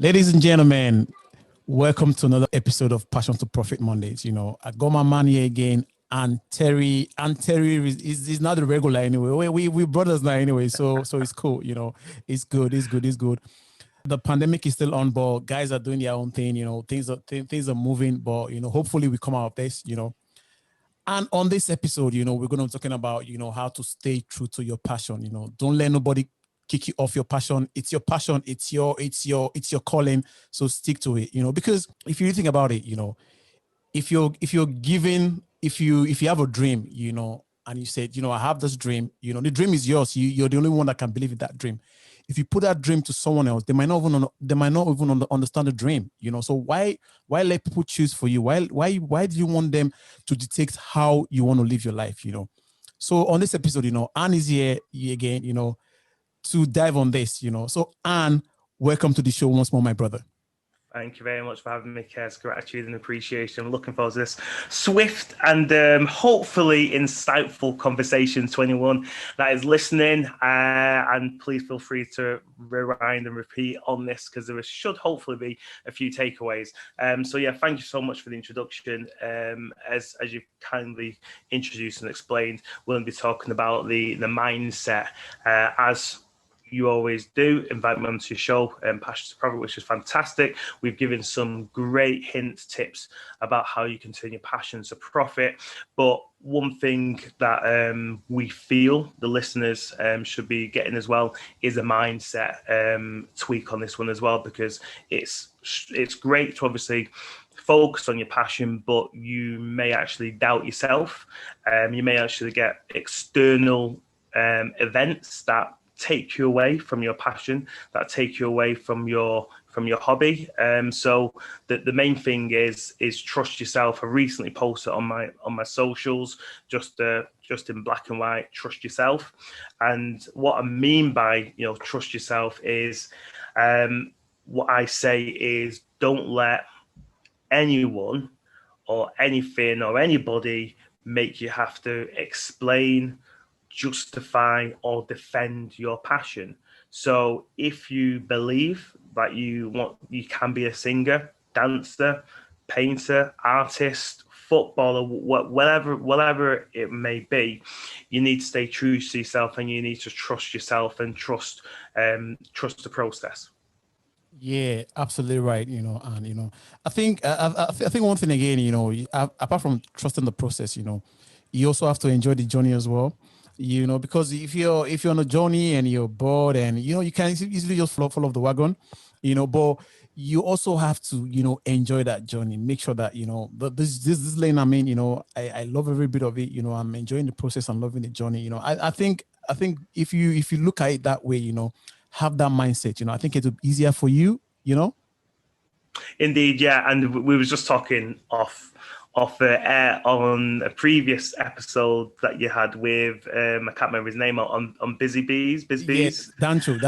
Ladies and gentlemen, welcome to another episode of Passion to Profit Mondays. I got my man here again, and Terry is not the regular anyway. We brothers now anyway, so it's cool. It's good. The pandemic is still on, but guys are doing their own thing. Things are moving, but hopefully we come out of this. And on this episode, we're going to be talking about how to stay true to your passion. Don't let nobody kick you off your passion. It's your passion. It's your calling. So stick to it. Because if you think about it, if you're giving, if you have a dream, and you said, I have this dream, the dream is yours. You're the only one that can believe in that dream. If you put that dream to someone else, they might not even understand the dream. So why let people choose for you? Why do you want them to dictate how you want to live your life? So on this episode, Anne is here again, to dive on this. So Anne, welcome to the show once more, my brother. Thank you very much for having me, Kes. Gratitude and appreciation. I'm looking forward to this swift and hopefully insightful conversation to anyone that is listening. And please feel free to rewind and repeat on this because there should hopefully be a few takeaways. So yeah, thank you so much for the introduction. As you've kindly introduced and explained, we're going to be talking about the mindset as you always do. Invite me onto your show, Passion to Profit, which is fantastic. We've given some great hints, tips about how you can turn your passion to profit. But one thing that we feel the listeners should be getting as well is a mindset tweak on this one as well, because it's great to obviously focus on your passion, but you may actually doubt yourself. You may actually get external events that take you away from your passion, that take you away from your hobby. So the main thing is trust yourself. I recently posted on my socials just in black and white, trust yourself. And what I mean by trust yourself is what I say is don't let anyone or anything or anybody make you have to explain, justify or defend your passion. So if you believe that you can be a singer, dancer, painter, artist, footballer, whatever it may be, you need to stay true to yourself and you need to trust yourself and trust the process. Yeah, absolutely right. And I think one thing again, apart from trusting the process, you also have to enjoy the journey as well. Because if you're on a journey and you're bored and you can easily just fall off the wagon, but you also have to enjoy that journey. Make sure that this lane I'm in, I love every bit of it. I'm enjoying the process. I'm loving the journey. I think if you look at it that way, have that mindset. I think it'll be easier for you. Indeed, yeah. And we were just talking off air on a previous episode that you had with I can't remember his name on Busy Bees. Yes, Dancho.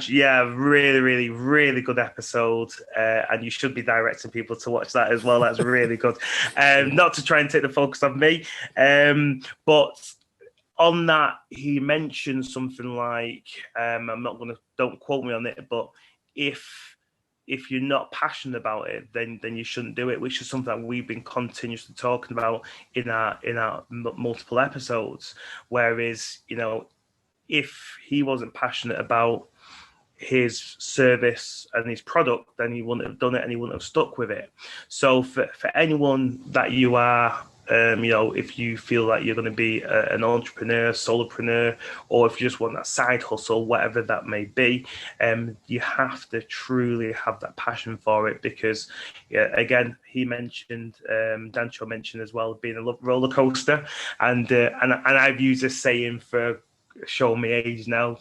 Yeah, really, really good episode, and you should be directing people to watch that as well. That's really good. Not to try and take the focus off me, but on that he mentioned something like, don't quote me on it, but if you're not passionate about it, then you shouldn't do it, which is something that we've been continuously talking about in our multiple episodes. Whereas, if he wasn't passionate about his service and his product, then he wouldn't have done it and he wouldn't have stuck with it. So for anyone that you are, if you feel like you're going to be an entrepreneur, solopreneur, or if you just want that side hustle, whatever that may be, you have to truly have that passion for it, because again, he mentioned, Dancho mentioned as well, being a roller coaster, and I've used this saying for showing me age now,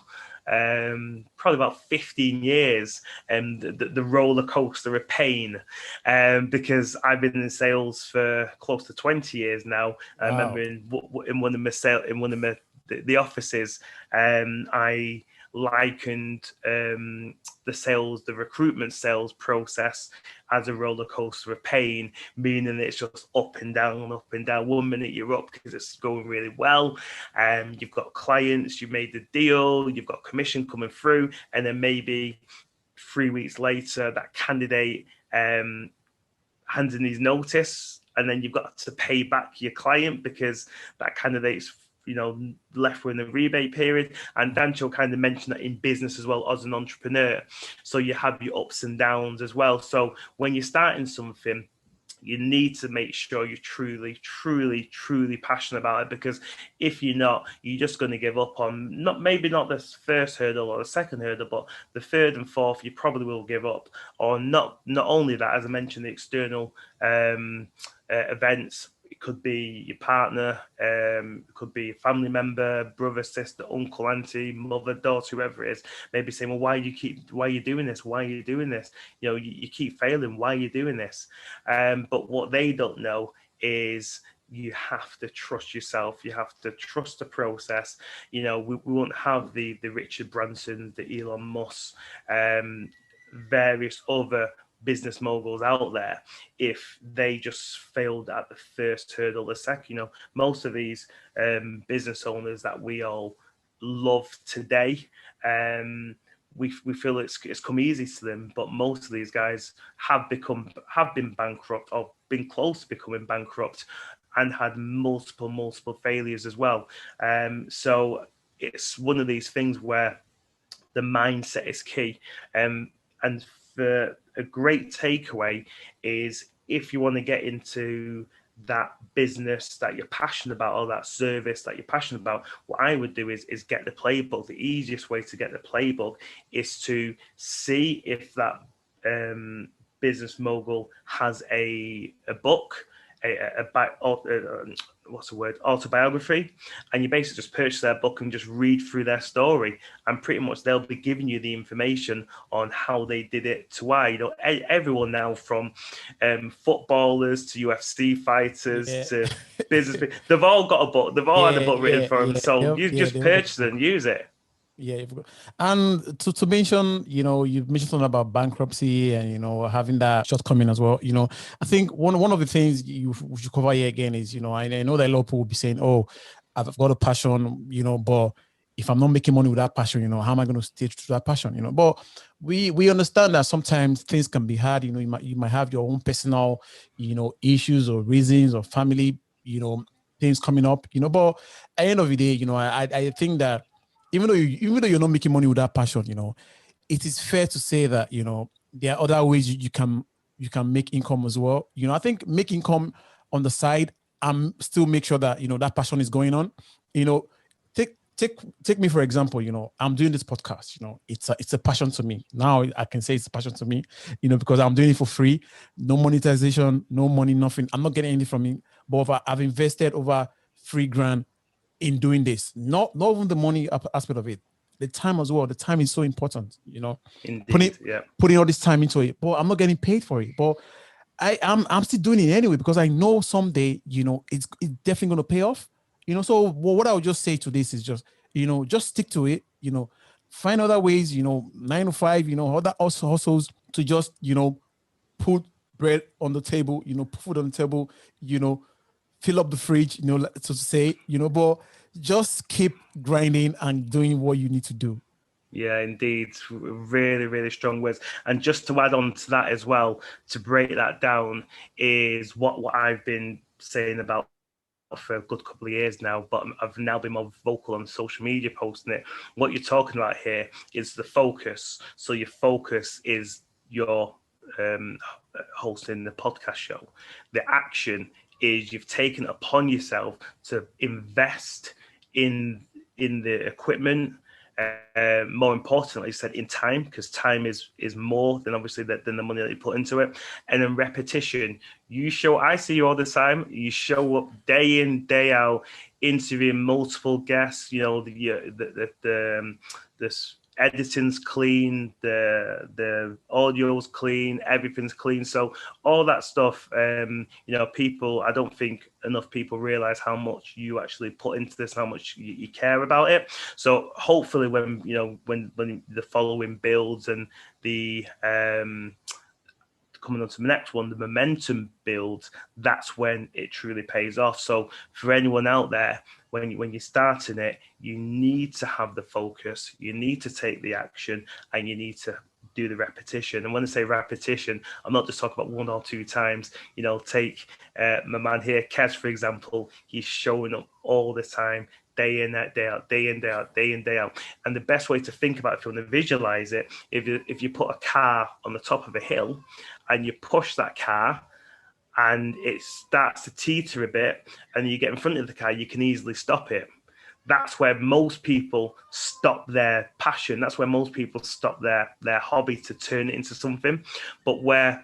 probably about 15 years, the roller coaster of pain, because I've been in sales for close to 20 years now. I remember in one of the offices, I likened the recruitment sales process as a roller coaster of pain, meaning it's just up and down. 1 minute you're up because it's going really well, you've got clients, you've made the deal, you've got commission coming through, and then maybe 3 weeks later, that candidate hands in his notice, and then you've got to pay back your client because that candidate's left within the rebate period. And Dancho kind of mentioned that in business as well as an entrepreneur. So you have your ups and downs as well. So when you're starting something, you need to make sure you're truly passionate about it, because if you're not, you're just going to give up on maybe not the first hurdle or the second hurdle, but the third and fourth, you probably will give up. Or not only that, as I mentioned, the external events. It could be your partner, it could be a family member, brother, sister, uncle, auntie, mother, daughter, whoever it is, maybe saying, well, why are you doing this? Why are you doing this? You keep failing. Why are you doing this? But what they don't know is you have to trust yourself. You have to trust the process. We won't have the Richard Branson, the Elon Musk, various other business moguls out there if they just failed at the first hurdle, the second. Most of these business owners that we all love today, we feel it's come easy to them, but most of these guys have been bankrupt or been close to becoming bankrupt and had multiple failures as well. So it's one of these things where the mindset is key. And a great takeaway is, if you want to get into that business that you're passionate about, or that service that you're passionate about, what I would do is get the playbook. The easiest way to get the playbook is to see if that business mogul has a book, autobiography, and you basically just purchase their book and just read through their story, and pretty much they'll be giving you the information on how they did it to why. Everyone now, from footballers to UFC fighters to business people, they've all got a book. They've all had a book written for them. So you just purchase it and use it. Yeah, and to mention, you've mentioned something about bankruptcy and having that shortcoming as well. I think one of the things we should cover here again is, I know that a lot of people will be saying, "Oh, I've got a passion, but if I'm not making money with that passion, how am I going to stay true to that passion?" But we understand that sometimes things can be hard. You might have your own personal, issues or reasons or family, things coming up. But at the end of the day, I think that even though you're not making money with that passion, it is fair to say that there are other ways you can make income as well. I think make income on the side and still make sure that that passion is going on. Take me for example. I'm doing this podcast. It's a passion to me. Now I can say it's a passion to me. Because I'm doing it for free, no monetization, no money, nothing. I'm not getting anything from it, but I've invested over $3,000 in doing this. Not even the money aspect of it, the time as well. The time is so important. Indeed, putting all this time into it, but I'm not getting paid for it. But I'm still doing it anyway, because I know someday, it's definitely going to pay off. So what I would just say to this is just stick to it. Find other ways. 9 to 5. Other hustles to just put bread on the table. Put food on the table. Fill up the fridge, so to say. But just keep grinding and doing what you need to do. Yeah, indeed. Really strong words. And just to add on to that as well, to break that down, is what I've been saying about for a good couple of years now, but I've now been more vocal on social media posting it. What you're talking about here is the focus. So your focus is your hosting the podcast show. The action is you've taken it upon yourself to invest in the equipment, more importantly, said in time, because time is more than obviously than the money that you put into it, and then repetition. I see you all the time. You show up day in, day out, interviewing multiple guests. This editing's clean, the audio's clean, everything's clean. So all that stuff, people, I don't think enough people realize how much you actually put into this, how much you care about it. So hopefully when the following builds and the coming on to the next one, the momentum builds, that's when it truly pays off. So for anyone out there, when you're starting it, you need to have the focus, you need to take the action, and you need to do the repetition. And when I say repetition, I'm not just talking about 1 or 2 times. You know, take my man here, Kes, for example. He's showing up all the time, day in, day out, day in, day out, day in, day out. And the best way to think about it, if you want to visualize it, if you put a car on the top of a hill and you push that car and it starts to teeter a bit and you get in front of the car, you can easily stop it. That's where most people stop their passion. That's where most people stop their hobby to turn it into something. But where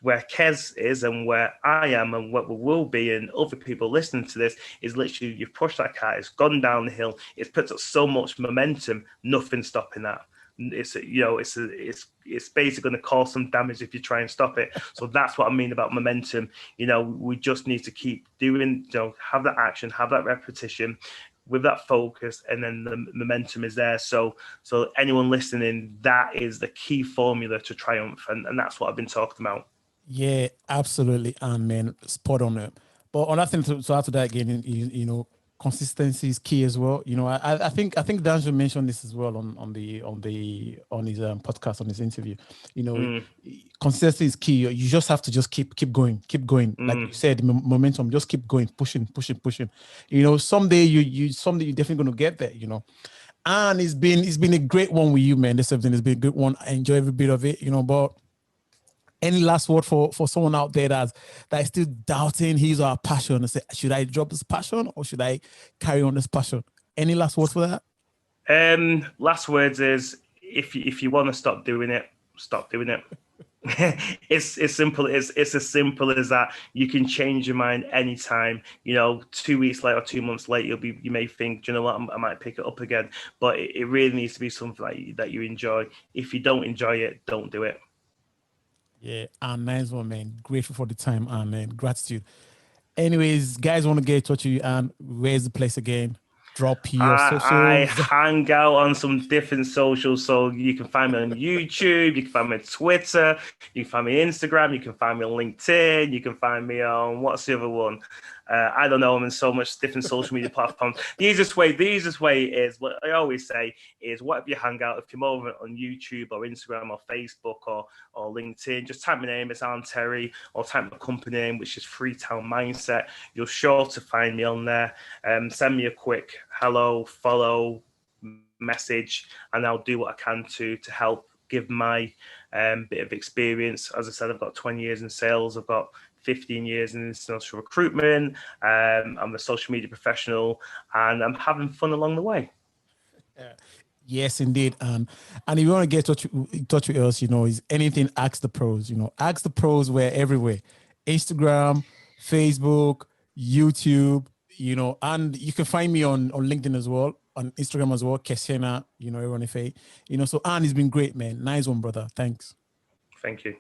Kes is and where I am and what we will be and other people listening to this is literally you've pushed that car, it's gone down the hill, it's put up so much momentum, nothing stopping that. It's basically going to cause some damage if you try and stop it. So that's what I mean about momentum. You know, we just need to keep doing, you know, have that action, have that repetition with that focus, and then the momentum is there. So anyone listening, that is the key formula to triumph, and that's what I've been talking about. Yeah, absolutely, and man, spot on it. But another thing to add to that again, you know, consistency is key as well. You know, I think Danjo mentioned this as well on his podcast, on his interview. You know, consistency is key. You just have to just keep going. Like you said, momentum, just keep going, pushing. You know, someday you're definitely going to get there. You know, and it's been a great one with you, man. This evening has been a good one. I enjoy every bit of it. You know, but any last word for someone out there that is still doubting his or her passion and say, should I drop this passion or should I carry on this passion? Any last words for that? Last words is if you want to stop doing it, stop doing it. It's as simple as that. You can change your mind anytime. You know, 2 weeks later or 2 months later, you may think, do you know what, I might pick it up again. But it really needs to be something that you enjoy. If you don't enjoy it, don't do it. Yeah, and nice one, man. Grateful for the time, and man, gratitude. Anyways, guys, want to get in touch with you, and where's the place again? Drop your socials. I hang out on some different socials, so you can find me on YouTube, you can find me on Twitter, you can find me on Instagram, you can find me on LinkedIn, you can find me on, what's the other one? I don't know. I'm in so much different social media platforms. The easiest way is what I always say is whatever you hang out. If you're more on YouTube or Instagram or Facebook or LinkedIn, just type my name. It's Alan Terry, or type my company name, which is Freetown Mindset. You're sure to find me on there. Send me a quick hello, follow message, and I'll do what I can to help give my bit of experience. As I said, I've got 20 years in sales. I've got 15 years in international recruitment. I'm a social media professional, and I'm having fun along the way. Yes, indeed. And if you want to get in touch with us, you know, is anything, ask the pros. You know, ask the pros. We're everywhere: Instagram, Facebook, YouTube. You know, and you can find me on LinkedIn as well, on Instagram as well. Kesena, you know, everyone. You know, so Anne, it's been great, man. Nice one, brother. Thanks. Thank you.